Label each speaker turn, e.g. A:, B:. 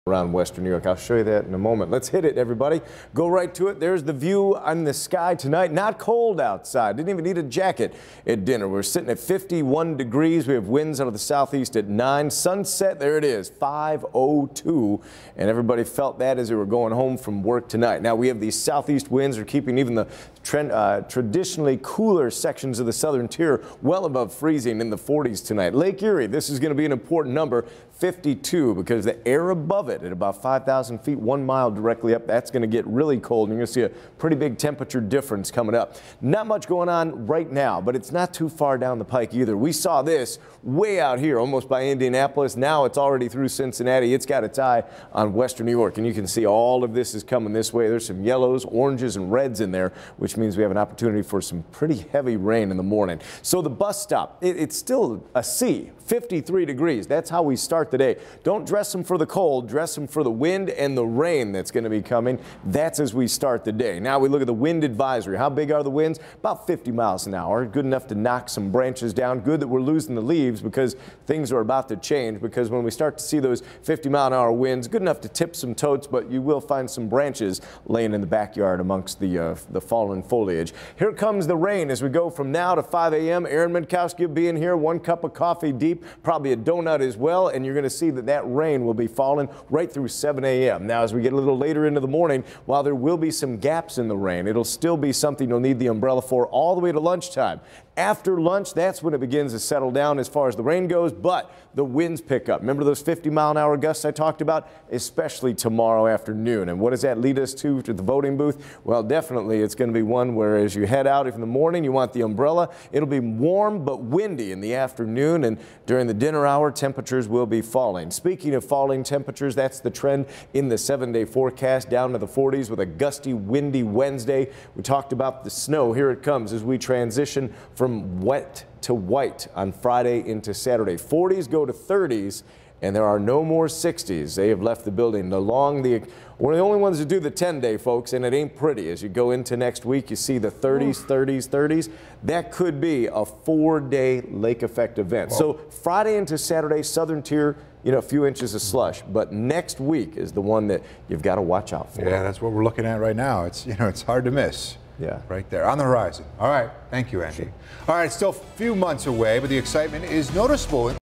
A: around western New York. I'll show you that in a moment. Let's hit it, everybody. Go right to it. There's the view on the sky tonight. Not cold outside. Didn't even need a jacket at dinner. We're sitting at 51 degrees. We have winds out of the southeast at 9. Sunset, there it is, 5:02. And everybody felt that as they were going home from work tonight. Now we have these southeast winds are keeping even the traditionally cooler sections of the southern tier well above freezing in the 40s tonight. Lake Erie, this is going to be an important number, 52, because the air above it at about 5,000 feet, 1 mile directly up, that's going to get really cold. And you're going to see a pretty big temperature difference coming up. Not much going on right now, but it's not too far down the pike either. We saw this way out here, almost by Indianapolis. Now it's already through Cincinnati. It's got its eye on western New York, and you can see all of this is coming this way. There's some yellows, oranges, and reds in there, which means we have an opportunity for some pretty heavy rain in the morning. So the bus stop, it's still a C, 53 degrees. That's how we start the day. Don't dress them for the cold, dress them for the wind and the rain that's going to be coming. That's as we start the day. Now we look at the wind advisory. How big are the winds? About 50 miles an hour. Good enough to knock some branches down. Good that we're losing the leaves because things are about to change, because when we start to see those 50-mile-an-hour winds, good enough to tip some totes, but you will find some branches laying in the backyard amongst the fallen foliage. Here comes the rain as we go from now to 5 a.m. Aaron Minkowski will be in here, 1 cup of coffee deep, probably a donut as well, and you're going to see that rain will be falling right through 7 a.m. Now, as we get a little later into the morning, while there will be some gaps in the rain, it'll still be something you'll need the umbrella for all the way to lunchtime. After lunch, that's when it begins to settle down as far as the rain goes, but the winds pick up. Remember those 50-mile-an-hour gusts I talked about? Especially tomorrow afternoon. And what does that lead us to the voting booth? Well, definitely it's going to be one where as you head out in the morning, you want the umbrella. It'll be warm but windy in the afternoon, and during the dinner hour, temperatures will be falling. Speaking of falling temperatures, that's the trend in the 7-day forecast, down to the 40s with a gusty, windy Wednesday. We talked about the snow. Here it comes as we transition from wet to white on Friday into Saturday. 40s go to 30s, and there are no more 60s. They have left the building. We're the only ones to do the 10-day, folks, and it ain't pretty. As you go into next week, you see the 30s, 30s, 30s. That could be a 4-day lake effect event. Whoa. So Friday into Saturday, southern tier, a few inches of slush, but next week is the one that you've got to watch out for.
B: Yeah, that's what we're looking at right now. It's, it's hard to miss.
A: Yeah.
B: Right there on the horizon. All right. Thank you, Andy. All right. Still a few months away, but the excitement is noticeable.